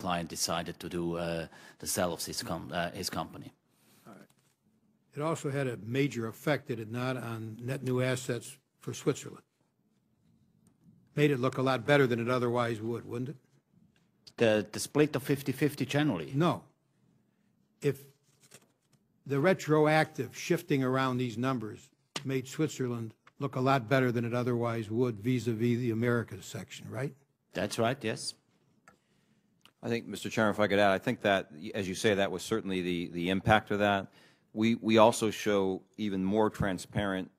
client decided to do the sale of his company. It also had a major effect, did it not, on net new assets for Switzerland? Made it look a lot better than it otherwise would, wouldn't it? The split of 50-50 generally? No. If the retroactive shifting around these numbers made Switzerland look a lot better than it otherwise would vis-a-vis the Americas section, right? That's right, yes. I think, Mr. Chairman, if I could add, I think that, as you say, that was certainly the impact of that. We also show even more transparent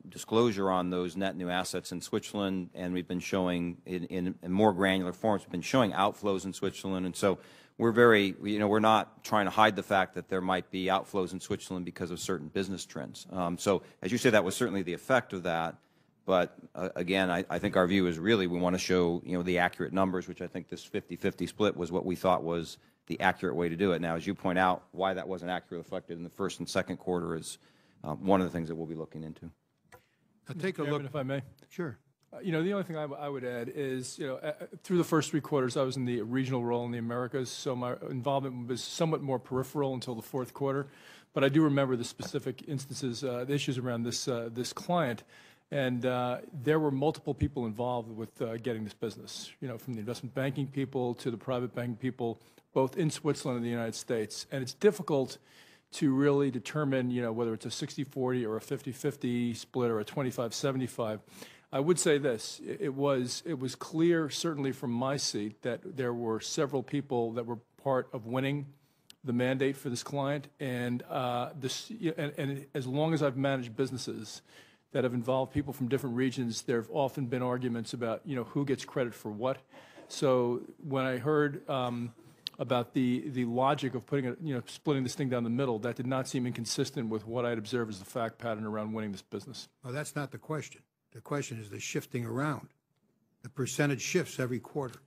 disclosure on those net new assets in Switzerland, and we've been showing in more granular forms. We've been showing outflows in Switzerland, and so we're very, we're not trying to hide the fact that there might be outflows in Switzerland because of certain business trends. So, as you say, that was certainly the effect of that. But again, I think our view is really we want to show, the accurate numbers, which I think this 50-50 split was what we thought was the accurate way to do it. Now, as you point out, why that wasn't accurately reflected in the first and second quarter is one of the things that we'll be looking into. Now take a look, if I may. Sure. The only thing I would add is, through the first 3 quarters, I was in the regional role in the Americas, so my involvement was somewhat more peripheral until the 4th quarter. But I do remember the specific instances, the issues around this client, and there were multiple people involved with getting this business. From the investment banking people to the private banking people, both in Switzerland and the United States, and it's difficult to really determine, whether it's a 60-40 or a 50-50 split or a 25-75. I would say this: it was clear, certainly from my seat, that there were several people that were part of winning the mandate for this client, and and as long as I've managed businesses that have involved people from different regions, there have often been arguments about who gets credit for what. So when I heard about the logic of putting it, splitting this thing down the middle, that did not seem inconsistent with what I'd observed as the fact pattern around winning this business. Well, that's not the question. The question is the shifting around. The percentage shifts every quarter.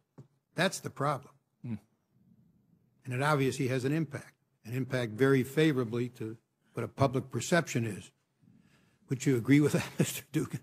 That's the problem. And it obviously has an impact very favorably to what a public perception is. Would you agree with that, Mr. Dugan?